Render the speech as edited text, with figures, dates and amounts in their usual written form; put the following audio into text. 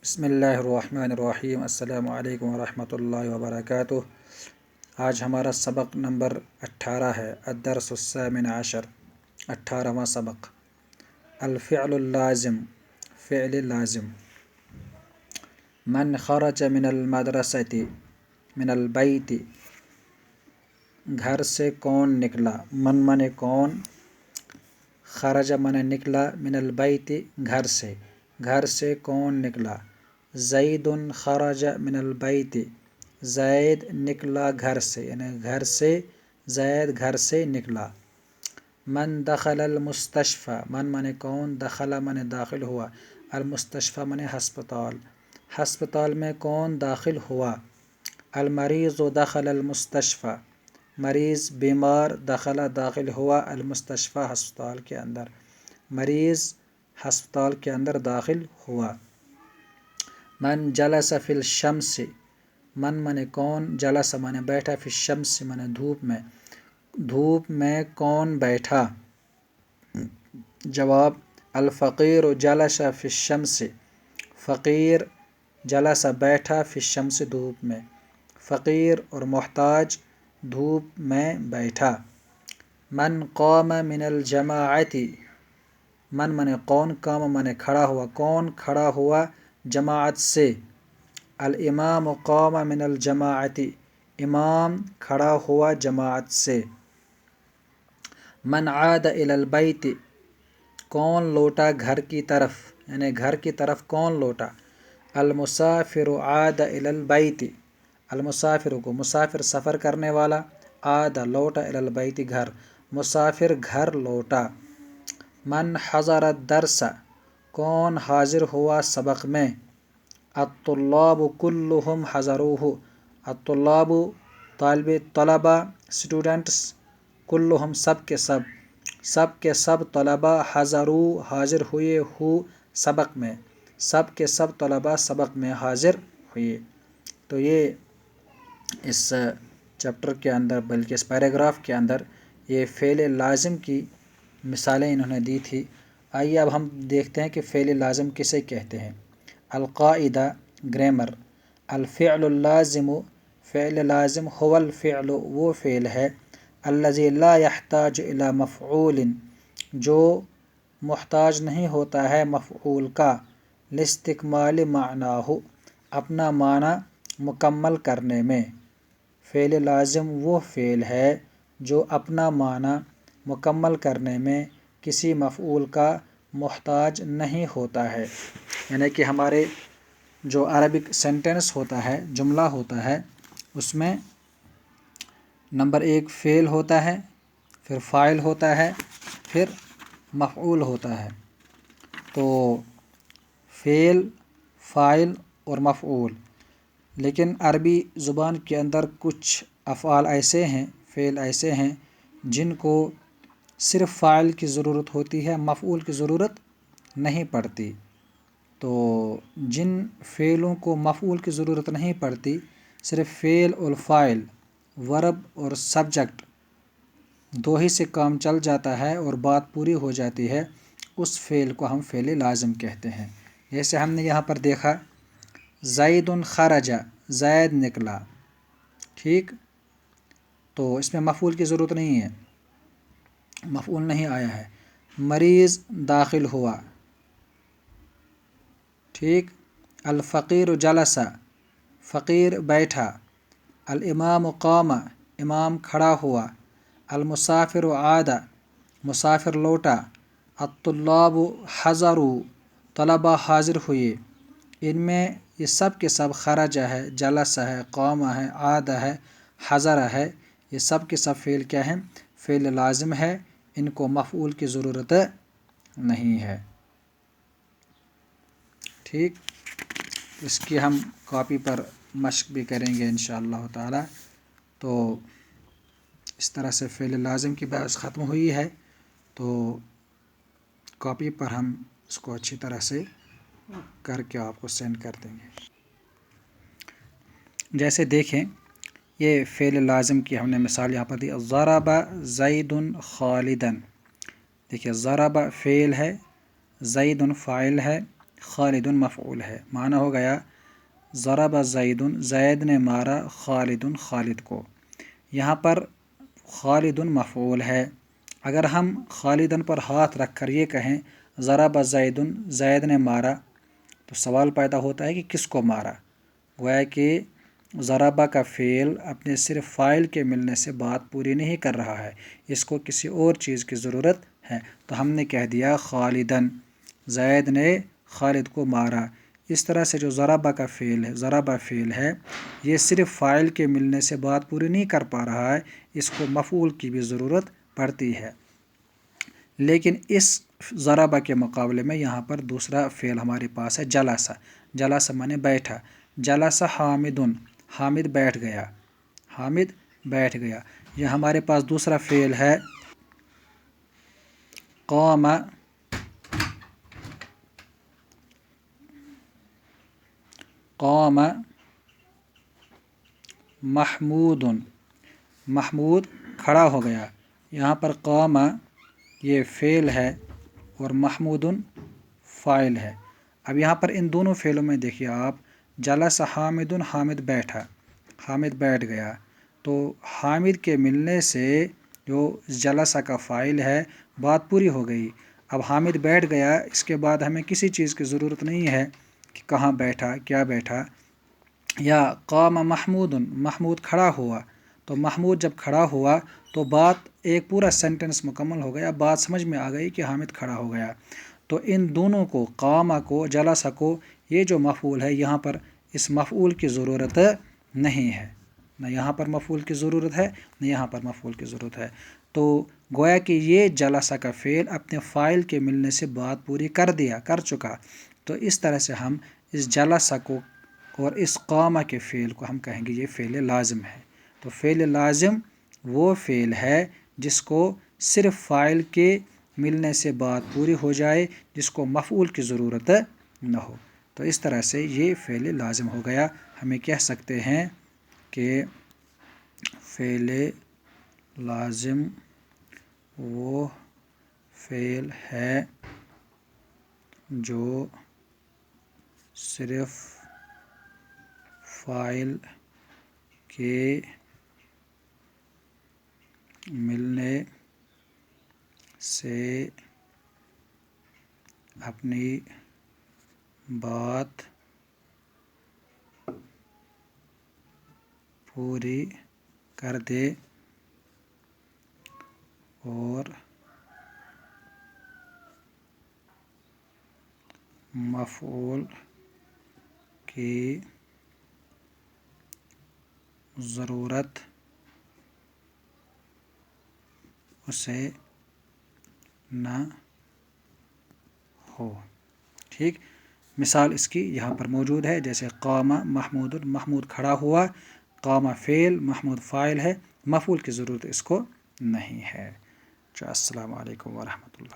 بسم اللہ الرحمن الرحیم۔ السلام علیکم ورحمۃ اللہ وبرکاتہ۔ آج ہمارا سبق نمبر 18 ہے، الدرس الثامن عشر، 18واں سبق، الفعل اللازم، فعل لازم۔ من خرج من المدرسۃ من البیت، گھر سے کون نکلا، من کون، خرج من نکلا، من البیت گھر سے کون نکلا، زید خرج من البیت، زید نکلا گھر سے، یعنی زید گھر سے نکلا۔ من دخل المستشفى، من کون، دخل من داخل ہوا، المستشفى من ہسپتال میں کون داخل ہوا۔ المریض دخل المستشفى، مریض بیمار، داخل ہوا، المستشفى ہسپتال کے اندر، مریض ہسپتال کے اندر داخل ہوا۔ من جلس فی الشمس، من کون، جلس من بیٹھا، فی الشمس من دھوپ میں کون بیٹھا۔ جواب، الفقیر جلس فی الشمس، فقیر جلس بیٹھا، فی الشمس دھوپ میں، فقیر اور محتاج دھوپ میں بیٹھا۔ من قام من الجماعۃ، من کون، قام من کھڑا ہوا، کون کھڑا ہوا جماعت سے۔ الامام قام من الجماعۃ، امام کھڑا ہوا جماعت سے۔ من عاد الی البیت، کون لوٹا گھر کی طرف، یعنی گھر کی طرف کون لوٹا۔ المسافر عاد الی البیت، المسافر کو، مسافر سفر کرنے والا، عاد لوٹا، الی البیت گھر، مسافر گھر لوٹا۔ من حضر الدرس، کون حاضر ہوا سبق میں۔ الطلاب کلہم حضروہ، الطلاب طلبہ، اسٹوڈنٹس، کلہم سب کے سب طلبہ، حضرو حاضر ہوئے، سبق میں، سب کے سب طلبہ سبق میں حاضر ہوئے۔ تو یہ اس چیپٹر کے اندر، بلکہ اس پیراگراف کے اندر یہ فعل لازم کی مثالیں انہوں نے دی تھی۔ آئیے اب ہم دیکھتے ہیں کہ فعل لازم کسے کہتے ہیں۔ القاعدہ، گرامر، الفعل اللازم، فعل لازم، هو الفعل، وہ فعل ہے، الذي لا يحتاج الى مفعول، جو محتاج نہیں ہوتا ہے مفعول کا، لاستکمال معناہ، اپنا معنی مکمل کرنے میں۔ فعل لازم وہ فعل ہے جو اپنا معنی مکمل کرنے میں کسی مفعول کا محتاج نہیں ہوتا ہے۔ یعنی کہ ہمارے جو عربک سینٹنس ہوتا ہے، جملہ ہوتا ہے، اس میں نمبر 1 فعل ہوتا ہے، پھر فاعل ہوتا ہے، پھر مفعول ہوتا ہے۔ تو فعل، فاعل اور مفعول، لیکن عربی زبان کے اندر کچھ افعال ایسے ہیں، فعل ایسے ہیں جن کو صرف فاعل کی ضرورت ہوتی ہے، مفعول کی ضرورت نہیں پڑتی۔ تو جن فعلوں کو مفعول کی ضرورت نہیں پڑتی، صرف فعل اور فاعل، ورب اور سبجیکٹ دو ہی سے کام چل جاتا ہے اور بات پوری ہو جاتی ہے، اس فعل کو ہم فعل لازم کہتے ہیں۔ جیسے ہم نے یہاں پر دیکھا، زید خرج، زید نکلا، ٹھیک، تو اس میں مفعول کی ضرورت نہیں ہے، مفعول نہیں آیا ہے۔ مریض داخل ہوا، ٹھیک۔ الفقیر جلس، فقیر بیٹھا۔ الامام قام، امام کھڑا ہوا۔ المسافر عاد، مسافر لوٹا۔ الطلاب حضروا، طلبہ حاضر ہوئے۔ ان میں یہ سب کے سب، خرج ہے، جلس ہے، قام ہے، عاد ہے، حضر ہے، یہ سب کے سب فعل کیا ہیں، فعل لازم ہے، ان کو مفعول کی ضرورت نہیں ہے، ٹھیک۔ اس کی ہم کاپی پر مشق بھی کریں گے انشاءاللہ تعالی۔ تو اس طرح سے فعل لازم کی بحث ختم ہوئی ہے، تو کاپی پر ہم اس کو اچھی طرح سے کر کے آپ کو سینڈ کر دیں گے۔ جیسے دیکھیں، یہ فعل لازم کی ہم نے مثال یہاں پر دی، ضرب زید خالدا، دیکھیے ضرب فعل ہے، زید فاعل ہے، خالد مفعول ہے، معنی ہو گیا ضرب زید، زید نے مارا خالد، خالد کو۔ یہاں پر خالد مفعول ہے، اگر ہم خالدن پر ہاتھ رکھ کر یہ کہیں ضرب زید، زید نے مارا، تو سوال پیدا ہوتا ہے کہ کس کو مارا؟ گویا کہ ضربہ کا فعل اپنے صرف فاعل کے ملنے سے بات پوری نہیں کر رہا ہے، اس کو کسی اور چیز کی ضرورت ہے، تو ہم نے کہہ دیا خالدن، زید نے خالد کو مارا۔ اس طرح سے جو ضربہ کا فعل ہے، ضربہ فعل ہے، یہ صرف فاعل کے ملنے سے بات پوری نہیں کر پا رہا ہے، اس کو مفعول کی بھی ضرورت پڑتی ہے۔ لیکن اس ضربہ کے مقابلے میں یہاں پر دوسرا فعل ہمارے پاس ہے جلسہ، جلسہ مانے بیٹھا، جلسہ حامد، حامد بیٹھ گیا، حامد بیٹھ گیا۔ یہ ہمارے پاس دوسرا فعل ہے قام، قام محمود، محمود کھڑا ہو گیا۔ یہاں پر قام یہ فعل ہے اور محمود فاعل ہے۔ اب یہاں پر ان دونوں فعلوں میں دیکھیے آپ، جلس حامد، حامد بیٹھا، حامد بیٹھ گیا، تو حامد کے ملنے سے جو جلسہ کا فاعل ہے بات پوری ہو گئی۔ اب حامد بیٹھ گیا، اس کے بعد ہمیں کسی چیز کی ضرورت نہیں ہے کہ کہاں بیٹھا، کیا بیٹھا۔ یا قام محمود، محمود کھڑا ہوا، تو محمود جب کھڑا ہوا تو بات ایک پورا سینٹنس مکمل ہو گیا، بات سمجھ میں آ گئی کہ حامد کھڑا ہو گیا۔ تو ان دونوں کو، قام کو، جلسہ کو، یہ جو مفعول ہے یہاں پر اس مفعول کی ضرورت نہیں ہے، نہ یہاں پر مفعول کی ضرورت ہے نہ یہاں پر مفعول کی ضرورت ہے۔ تو گویا کہ یہ جلسہ کا فعل اپنے فاعل کے ملنے سے بات پوری کر چکا۔ تو اس طرح سے ہم اس جلسہ کو اور اس قامہ کے فعل کو ہم کہیں گے یہ فعل لازم ہے۔ تو فعل لازم وہ فعل ہے جس کو صرف فاعل کے ملنے سے بات پوری ہو جائے، جس کو مفعول کی ضرورت نہ ہو۔ تو اس طرح سے یہ فعل لازم ہو گیا۔ ہمیں کہہ سکتے ہیں کہ فعل لازم وہ فعل ہے جو صرف فاعل کے ملنے سے اپنی بات پوری کر دے اور مفعول کی ضرورت اسے نہ ہو۔ ٹھیک، مثال اس کی یہاں پر موجود ہے، جیسے قام محمود، محمود کھڑا ہوا، قام فعل، محمود فاعل ہے، مفعول کی ضرورت اس کو نہیں ہے۔ السلام علیکم ورحمۃ اللہ۔